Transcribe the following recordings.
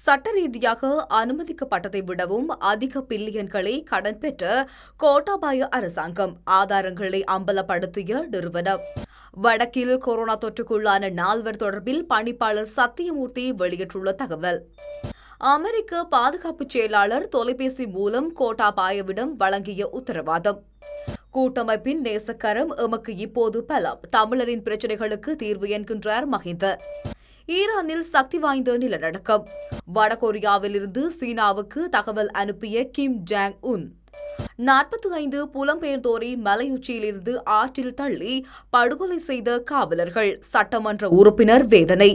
சட்ட ரீதியாக அனுமதிக்கப்பட்டதை விடவும் அதிக பில்லியன்களை கடன் பெற்ற கோட்டாபாய அரசாங்கம் ஆதாரங்களை அம்பலப்படுத்திய நிறுவனம். வடக்கில் கொரோனா தொற்றுக்குள்ளான 4 தொடர்பில் பணிப்பாளர் சத்தியமூர்த்தி வெளியிட்டுள்ள தகவல். அமெரிக்க பாதுகாப்பு செயலாளர் தொலைபேசி மூலம் கோட்டாபாயவிடம் வழங்கிய உத்தரவாதம். கூட்டமைப்பின் நேசக்கரம் எமக்கு இப்போது பலம், தமிழரின் பிரச்சினைகளுக்கு தீர்வு என்கின்றார் மஹிந்த. ஈரானில் சக்தி வாய்ந்த நிலநடுக்கம். வடகொரியாவிலிருந்து சீனாவுக்கு தகவல் அனுப்பிய கிம் ஜாங் உன். 45 புலம்பெயர்ந்தோரை மலையுச்சியிலிருந்து ஆற்றில் தள்ளி படுகொலை செய்த காவலர்கள். சட்டமன்ற உறுப்பினர் வேதனை.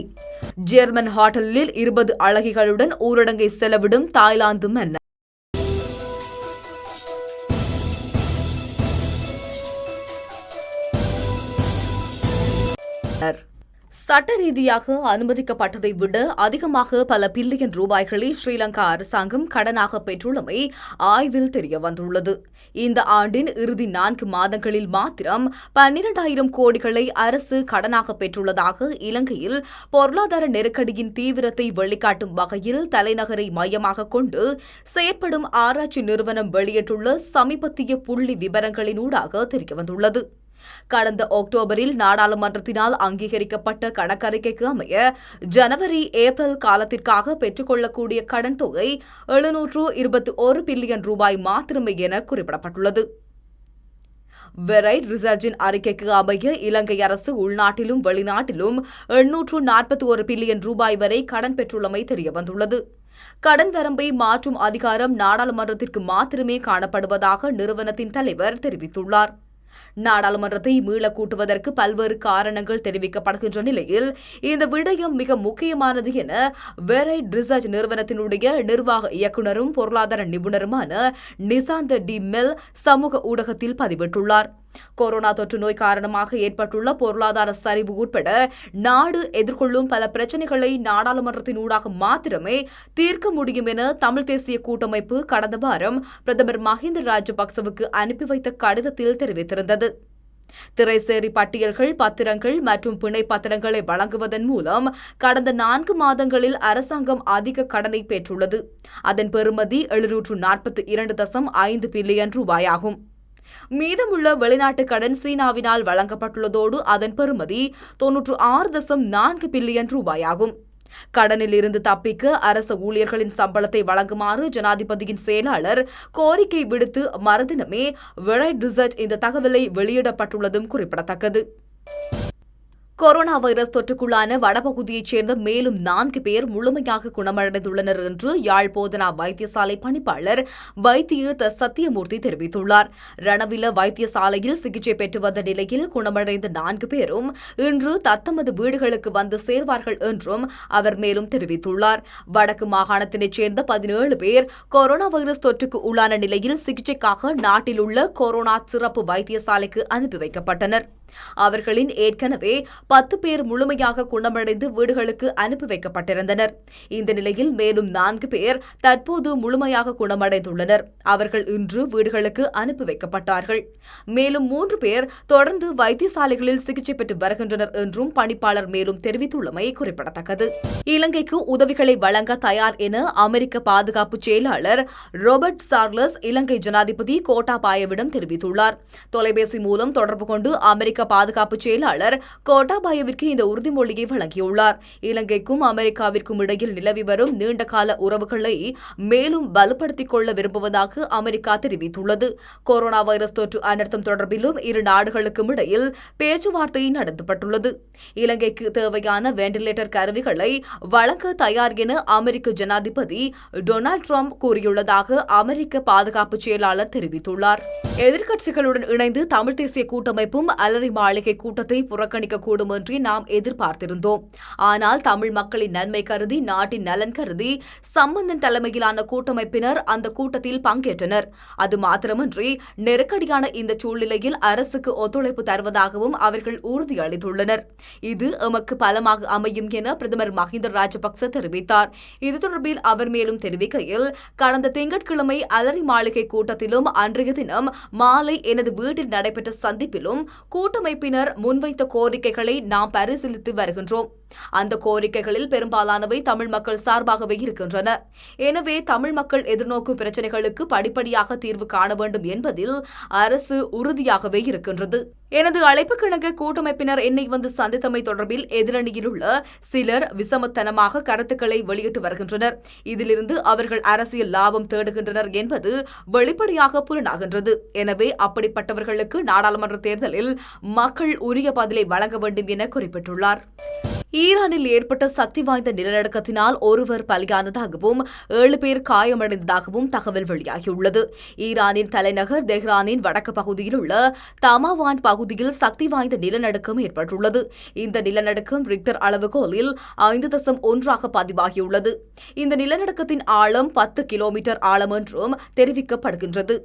ஜெர்மன் ஹோட்டலில் 20 அழகிகளுடன் ஊரடங்கை செலவிடும் தாய்லாந்து மன்னர். சட்ட ரீதியாக அனுமதிக்கப்பட்டதை விட அதிகமாக பல பில்லியன் ரூபாய்களை ஸ்ரீலங்கா அரசாங்கம் கடனாக பெற்றுள்ளமை ஆய்வில் தெரியவந்துள்ளது. இந்த ஆண்டின் இறுதி 4 மாதங்களில் மாத்திரம் 12,000 கோடிகளை அரசு கடனாக பெற்றுள்ளதாக இலங்கையில் பொருளாதார நெருக்கடியின் தீவிரத்தை வெளிக்காட்டும் வகையில் தலைநகரை மையமாக கொண்டு செயற்படும் ஆராய்ச்சி நிறுவனம் வெளியிட்டுள்ள சமீபத்திய புள்ளி விவரங்களினூடாக தெரியவந்துள்ளது. கடந்த அக்டோபரில் நாடாளுமன்றத்தினால் அங்கீகரிக்கப்பட்ட கணக்கறிக்கைக்கு அமைய ஜனவரி ஏப்ரல் காலத்திற்காக பெற்றுக்கொள்ளக்கூடிய கடன் தொகை 721 பில்லியன் ரூபாய் மாத்திரமே என குறிப்பிடப்பட்டுள்ளது. வெரைட் ரிசர்ச்சின் அறிக்கைக்கு அமைய இலங்கை அரசு உள்நாட்டிலும் வெளிநாட்டிலும் 841 பில்லியன் ரூபாய் வரை கடன் பெற்றுள்ளமை தெரியவந்துள்ளது. கடன் வரம்பை மாற்றும் அதிகாரம் நாடாளுமன்றத்திற்கு மாத்திரமே காணப்படுவதாக நிறுவனத்தின் தலைவர் தெரிவித்துள்ளார். நாடாளுமன்றத்தை மீள கூட்டுவதற்கு பல்வேறு காரணங்கள் தெரிவிக்கப்படுகின்ற நிலையில் இந்த விடயம் மிக முக்கியமானது என வெரைட் ரிசர்ச் நிறுவனத்தினுடைய நிர்வாக இயக்குநரும் பொருளாதார நிபுணருமான நிசாந்த டி மெல் சமூக ஊடகத்தில் பதிவிட்டுள்ளார். கொரோனா தொற்று நோய் காரணமாக ஏற்பட்டுள்ள பொருளாதார சரிவு உட்பட நாடு எதிர்கொள்ளும் பல பிரச்சினைகளை நாடாளுமன்றத்தினூடாக மாத்திரமே தீர்க்க முடியும் என தமிழ் தேசிய கூட்டமைப்பு கடந்த வாரம் பிரதமர் மஹிந்த ராஜபக்சவுக்கு அனுப்பி வைத்த கடிதத்தில் தெரிவித்திருந்தது. திரைசேரி பட்டியல்கள், பத்திரங்கள் மற்றும் பிணை பத்திரங்களை வழங்குவதன் மூலம் கடந்த 4 மாதங்களில் அரசாங்கம் அதிக கடனை பெற்றுள்ளது. அதன் பெறுமதி 742.5 பில்லியன் ரூபாயாகும். மீதமுள்ள வெளிநாட்டு கடன் சீனாவினால் வழங்கப்பட்டுள்ளதோடு அதன் பெறுமதி 96.4 பில்லியன் ரூபாயாகும். கடனில் இருந்து தப்பிக்க அரச ஊழியர்களின் சம்பளத்தை வழங்குமாறு ஜனாதிபதியின் செயலாளர் கோரிக்கை விடுத்து மறுதினமே வெரைட் ரிசர்ச் இந்த தகவலை வெளியிடப்பட்டுள்ளதும் குறிப்பிடத்தக்கது. கொரோனா வைரஸ் தொற்றுக்குள்ளான வடபகுதியைச் சேர்ந்த மேலும் 4 பேர் முழுமையாக குணமடைந்துள்ளனர் என்று யாழ் போதனா வைத்தியசாலை பணிப்பாளர் வைத்திய சத்தியமூர்த்தி தெரிவித்துள்ளார். ரணவில வைத்தியசாலையில் சிகிச்சை பெற்று வந்த நிலையில் குணமடைந்த 4 பேரும் இன்று தத்தமது வீடுகளுக்கு வந்து சேர்வார்கள் என்றும் அவர் மேலும் தெரிவித்துள்ளார். வடக்கு மாகாணத்தினைச் சேர்ந்த 17 பேர் கொரோனா வைரஸ் தொற்றுக்கு உள்ளான நிலையில் சிகிச்சைக்காக நாட்டில் உள்ள கொரோனா சிறப்பு வைத்தியசாலைக்கு அனுப்பி வைக்கப்பட்டனர். அவர்களின் ஏற்கனவே 10 பேர் முழுமையாக குணமடைந்து வீடுகளுக்கு அனுப்பி வைக்கப்பட்டிருந்தனர். இந்த நிலையில் மேலும் 4 பேர் தற்போது முழுமையாக குணமடைந்துள்ளனர். அவர்கள் இன்று வீடுகளுக்கு அனுப்பி வைக்கப்பட்டார்கள். மேலும் 3 பேர் தொடர்ந்து வைத்தியசாலைகளில் சிகிச்சை பெற்று வருகின்றனர் என்றும் பணிப்பாளர் மேலும் தெரிவித்துள்ளமை குறிப்பிடத்தக்கது. இலங்கைக்கு உதவிகளை வழங்க தயார் என அமெரிக்க பாதுகாப்பு செயலாளர் ரோபர்ட் சார்லஸ் இலங்கை ஜனாதிபதி கோட்டாபாயவிடம் தெரிவித்துள்ளார். தொலைபேசி மூலம் தொடர்பு கொண்டு அமெரிக்க பாதுகாப்பு செயலாளர் கோட்டாபாயவிற்கு இந்த உறுதிமொழியை வழங்கியுள்ளார். இலங்கைக்கும் அமெரிக்காவிற்கும் இடையில் நிலவி வரும் நீண்டகால உறவுகளை மேலும் வலுப்படுத்திக் கொள்ள விரும்புவதாக அமெரிக்கா தெரிவித்துள்ளது. கொரோனா வைரஸ் தொற்று அனர்த்தம் தொடர்பிலும் இரு நாடுகளுக்கும் இடையில் பேச்சுவார்த்தை நடத்தப்பட்டுள்ளது. இலங்கைக்கு தேவையான வெண்டிலேட்டர் கருவிகளை வழங்க தயார் என அமெரிக்க ஜனாதிபதி டொனால்டு டிரம்ப் கூறியுள்ளதாக அமெரிக்க பாதுகாப்பு செயலாளர் தெரிவித்துள்ளார். எதிர்க்கட்சிகளுடன் இணைந்து தமிழ் தேசிய கூட்டமைப்பும் அலரி மாளிகை கூட்டத்தை புறக்கணிக்கக்கூடும் என்று நாம் எதிர்பார்த்திருந்தோம். ஆனால் தமிழ் மக்களின் நன்மை கருதி, நாட்டின் நலன் கருதி சம்பந்தன் தலைமையிலான கூட்டமைப்பினர் அந்த கூட்டத்தில் பங்கேற்றனர். அது மாத்திரமின்றி நெருக்கடியான இந்த சூழ்நிலையில் அரசுக்கு ஒத்துழைப்பு தருவதாகவும் அவர்கள் உறுதியளித்துள்ளனர். இது எமக்கு பலமாக அமையும் என பிரதமர் மஹிந்த ராஜபக்ச தெரிவித்தார். இது தொடர்பில் அவர் மேலும் தெரிவிக்கையில், கடந்த திங்கட்கிழமை அலரி மாளிகை கூட்டத்திலும் அன்றைய தினம் மாலை எனது வீட்டில் நடைபெற்ற சந்திப்பிலும் கூட்டமைப்பினர் முன்வைத்த கோரிக்கைகளை நாம் பரிசீலித்து வருகின்றோம். அந்த கோரிக்கைகளில் பெரும்பாலானவை தமிழ் மக்கள் சார்பாகவே இருக்கின்றன. எனவே தமிழ் மக்கள் எதிர்நோக்கும் பிரச்சினைகளுக்கு படிப்படியாக தீர்வு காண வேண்டும் என்பதில் அரசு உறுதியாகவே இருக்கின்றது. எனது அழைப்புக்கிணங்க கூட்டமைப்பினர் என்னை வந்து சந்தித்தமை தொடர்பில் எதிரணியில் உள்ள சிலர் விசமத்தனமாக கருத்துக்களை வெளியிட்டு வருகின்றனர். இதிலிருந்து அவர்கள் அரசியல் லாபம் தேடுகின்றனர் என்பது வெளிப்படையாக புலனாகின்றது. எனவே அப்படிப்பட்டவர்களுக்கு நாடாளுமன்ற தேர்தலில் மக்கள் உரிய பதிலை வழங்க வேண்டும் என குறிப்பிட்டுள்ளார். ஈரானில் ஏற்பட்ட சக்தி வாய்ந்த நிலநடுக்கத்தினால் ஒருவர் பலியானதாகவும் 7 பேர் காயமடைந்ததாகவும் தகவல் வெளியாகியுள்ளது. ஈரானின் தலைநகர் தெஹ்ரானின் வடக்கு பகுதியில் உள்ள தமாவான் பகுதியில் சக்தி வாய்ந்த நிலநடுக்கம் ஏற்பட்டுள்ளது. இந்த நிலநடுக்கம் ரிக்டர் அளவுகோலில் 5.1 பதிவாகியுள்ளது. இந்த நிலநடுக்கத்தின் ஆழம் 10 கிலோமீட்டர் ஆழம் என்றும் தெரிவிக்கப்படுகின்றது.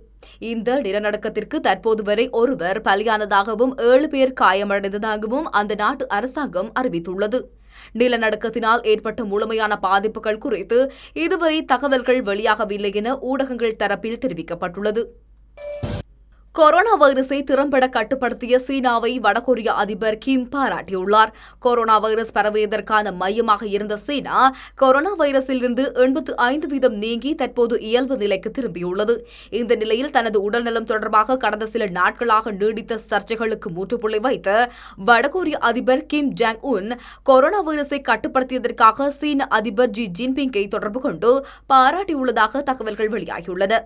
இந்த நிலநடுக்கத்திற்கு தற்போது வரை ஒருவர் பலியானதாகவும் 7 பேர் காயமடைந்ததாகவும் அந்த நாட்டு அரசாங்கம் அறிவித்துள்ளது. நிலநடுக்கத்தினால் ஏற்பட்ட முழுமையான பாதிப்புகள் குறித்து இதுவரை தகவல்கள் வெளியாகவில்லை என ஊடகங்கள் தரப்பில் தெரிவிக்கப்பட்டுள்ளது. கொரோனா வைரஸை திறம்பட கட்டுப்படுத்திய சீனாவை வடகொரிய அதிபர் கிம் பாராட்டியுள்ளார். கொரோனா வைரஸ் பரவியதற்கான மையமாக இருந்த சீனா கொரோனா வைரஸிலிருந்து 85% நீங்கி தற்போது இயல்பு நிலைக்கு திரும்பியுள்ளது. இந்த நிலையில் தனது உடல்நலம் தொடர்பாக கடந்த சில நாட்களாக நீடித்த சர்ச்சைகளுக்கு முற்றுப்புள்ளி வைத்த வடகொரிய அதிபர் கிம் ஜாங் உன் கொரோனா வைரஸை கட்டுப்படுத்தியதற்காக சீன அதிபர் ஜி ஜின்பிங்கை தொடர்பு கொண்டு பாராட்டியுள்ளதாக தகவல்கள் வெளியாகியுள்ளன.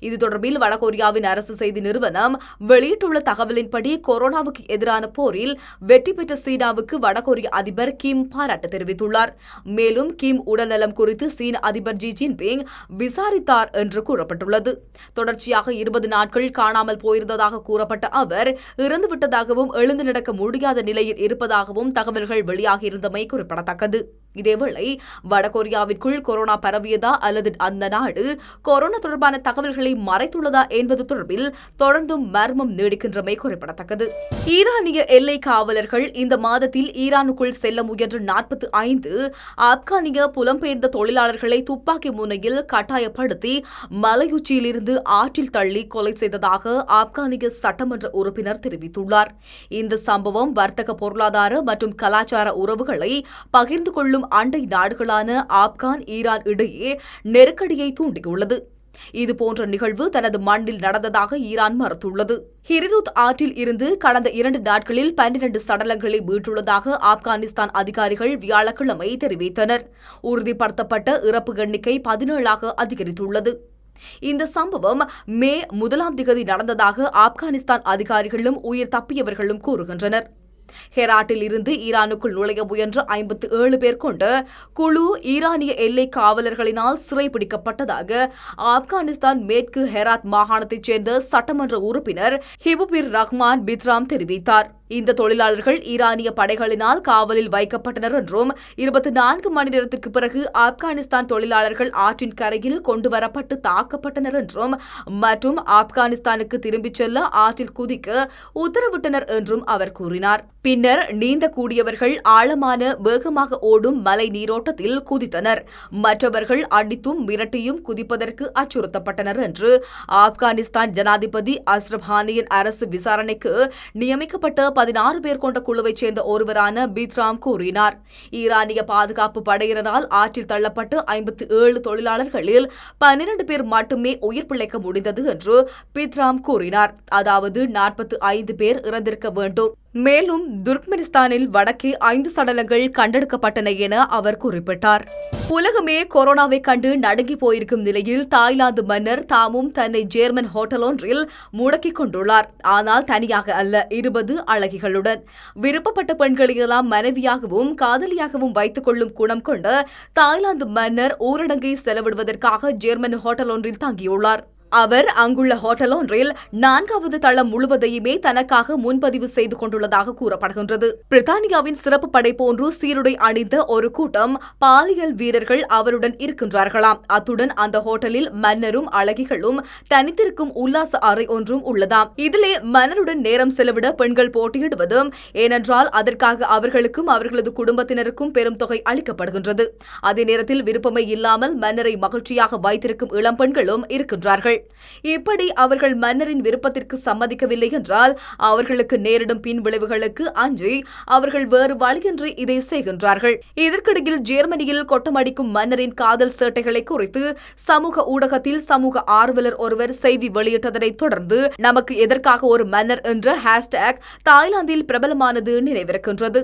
இது தொடர்பில் வடகொரியாவின் அரசு செய்தி நிறுவனம் வெளியிட்டுள்ள தகவலின்படி கொரோனாவுக்கு எதிரான போரில் வெற்றி பெற்ற சீனாவுக்கு வடகொரிய அதிபர் கிம் பாராட்டு தெரிவித்துள்ளார். மேலும் கிம் உடல்நலம் குறித்து சீன அதிபர் ஜி ஜின்பிங் விசாரித்தார் என்று கூறப்பட்டுள்ளது. தொடர்ச்சியாக 20 நாட்கள் காணாமல் போயிருந்ததாக கூறப்பட்ட அவர் இறந்துவிட்டதாகவும் எழுந்து நடக்க முடியாத நிலையில் இருப்பதாகவும் தகவல்கள் வெளியாகியிருந்தமை குறிப்பிடத்தக்கது. இதேவேளை வடகொரியாவிற்குள் கொரோனா பரவியதா அல்லது அந்த நாடு கொரோனா தொடர்பான தகவல்களை மறைத்துள்ளதா என்பது தொடர்பில் தொடர்ந்து மர்மம் நீடிக்கின்றமை குறிப்பிடத்தக்கது. ஈரானிய எல்லை காவலர்கள் இந்த மாதத்தில் ஈரானுக்குள் செல்ல முயன்ற 45 ஆப்கானிய புலம்பெயர்ந்த தொழிலாளர்களை துப்பாக்கி முனையில் கட்டாயப்படுத்தி மலையுச்சியிலிருந்து ஆற்றில் தள்ளி கொலை செய்ததாக ஆப்கானிய சட்டமன்ற உறுப்பினர் தெரிவித்துள்ளார். இந்த சம்பவம் வர்த்தக, பொருளாதார மற்றும் கலாச்சார உறவுகளை பகிர்ந்து கொள்ளும் அண்டை நாடுகளான ஆப்கான், ஈரான் இடையே நெருக்கடியை தூண்டியுள்ளது. இதுபோன்ற நிகழ்வு தனது மண்ணில் நடந்ததாக ஈரான் மறுத்துள்ளது. ஹிரிருத் ஆற்றில் இருந்து கடந்த 2 நாட்களில் 12 சடலங்களை மீட்டுள்ளதாக ஆப்கானிஸ்தான் அதிகாரிகள் வியாழக்கிழமை தெரிவித்தனர். உறுதிப்படுத்தப்பட்ட இறப்பு எண்ணிக்கை 17ஆக அதிகரித்துள்ளது. இந்த சம்பவம் மே 1 நடந்ததாக ஆப்கானிஸ்தான் அதிகாரிகளும் உயிர் தப்பியவர்களும் கூறுகின்றனர். ஹெராட்டில் இருந்து ஈரானுக்குள் நுழைய முயன்ற 57 பேர் கொண்ட குழு ஈரானிய எல்லை காவலர்களினால் சிறைபிடிக்கப்பட்டதாக ஆப்கானிஸ்தான் மேற்கு ஹெராத் மாகாணத்தைச் சேர்ந்த சட்டமன்ற உறுப்பினர் ஹிபுபிர் ரஹ்மான் பித்ராம் தெரிவித்தார். இந்த தொழிலாளர்கள் ஈரானிய படைகளினால் காவலில் வைக்கப்பட்டனர் என்றும் 24 மணி நேரத்திற்கு பிறகு ஆப்கானிஸ்தான் தொழிலாளர்கள் ஆற்றின் கரையில் கொண்டுவரப்பட்டு தாக்கப்பட்டனர் என்றும் மற்றும் ஆப்கானிஸ்தானுக்கு திரும்பிச் செல்ல ஆற்றில் குதிக்க உத்தரவிட்டனர் என்றும் அவர் கூறினார். பின்னர் நீந்தக்கூடியவர்கள் ஆழமான வேகமாக ஓடும் மலை நீரோட்டத்தில் குதித்தனர். மற்றவர்கள் அடித்தும் மிரட்டியும் குதிப்பதற்கு அச்சுறுத்தப்பட்டனர் என்று ஆப்கானிஸ்தான் ஜனாதிபதி அஷ்ரப் கானியின் அரசு விசாரணைக்கு நியமிக்கப்பட்ட 16 பேர் கொண்ட குழுவைச் சேர்ந்த ஒருவரான பித்ராம் கூறினார். ஈரானிய பாதுகாப்பு படையினரால் ஆற்றில் தள்ளப்பட்டு 57 தொழிலாளர்களில் 12 பேர் மட்டுமே உயிர் பிழைக்க முடிந்தது என்று பித்ராம் கூறினார். அதாவது 45 பேர் இறந்திருக்க வேண்டும். மேலும் துர்க்மெனிஸ்தானில் வடக்கே 5 சடலங்கள் கண்டெடுக்கப்பட்டன என அவர் குறிப்பிட்டார். உலகமே கொரோனாவை கண்டு நடுங்கி போயிருக்கும் நிலையில் தாய்லாந்து மன்னர் தாமும் தன்னை ஜெர்மன் ஹோட்டல் ஒன்றில் முடக்கிக் கொண்டுள்ளார். ஆனால் தனியாக அல்ல, 20 அழகிகளுடன். விருப்பப்பட்ட பெண்களையெல்லாம் மனைவியாகவும் காதலியாகவும் வைத்துக் கொள்ளும் குணம் கொண்ட தாய்லாந்து மன்னர் ஊரடங்கை செலவிடுவதற்காக ஜெர்மன் ஹோட்டல் ஒன்றில் தங்கியுள்ளார். அவர் அங்குள்ள ஹோட்டல் ஒன்றில் 4வது தளம் முழுவதையுமே தனக்காக முன்பதிவு செய்து கொண்டுள்ளதாக கூறப்படுகின்றது. பிரித்தானியாவின் சிறப்பு படை போன்று சீருடை அணிந்த ஒரு கூட்டம் பாலியல் வீரர்கள் அவருடன் இருக்கின்றார்களாம். அத்துடன் அந்த ஹோட்டலில் மன்னரும் அழகிகளும் தனித்திருக்கும் உல்லாச அறை ஒன்றும் உள்ளதாம். இதிலே மன்னருடன் நேரம் செலவிட பெண்கள் போட்டியிடுவதும், ஏனென்றால் அதற்காக அவர்களுக்கும் அவர்களது குடும்பத்தினருக்கும் பெரும் தொகை அளிக்கப்படுகின்றது. அதே நேரத்தில் விருப்பமே இல்லாமல் மன்னரை மகிழ்ச்சியாக வைத்திருக்கும் இளம் பெண்களும் இருக்கின்றார்கள். செய்கிறார்கள். இப்படி அவர்கள் மன்னரின் விருப்பத்திற்கு சம்மதிக்கவில்லை என்றால் அவர்களுக்கு நேரிடும் பின் விளைவுகளுக்கு அஞ்சி அவர்கள் வேறு வழியின்றி இதை செய்கின்றார்கள். இதற்கிடையில் ஜெர்மனியில் கொட்டமடிக்கும் மன்னரின் காதல் சேட்டைகளை குறித்து சமூக ஊடகத்தில் சமூக ஆர்வலர் ஒருவர் செய்தி வெளியிட்டதனை தொடர்ந்து நமக்கு எதற்காக ஒரு மன்னர் என்ற ஹேஷ்டேக் தாய்லாந்தில் பிரபலமானது நினைவிருக்கின்றது.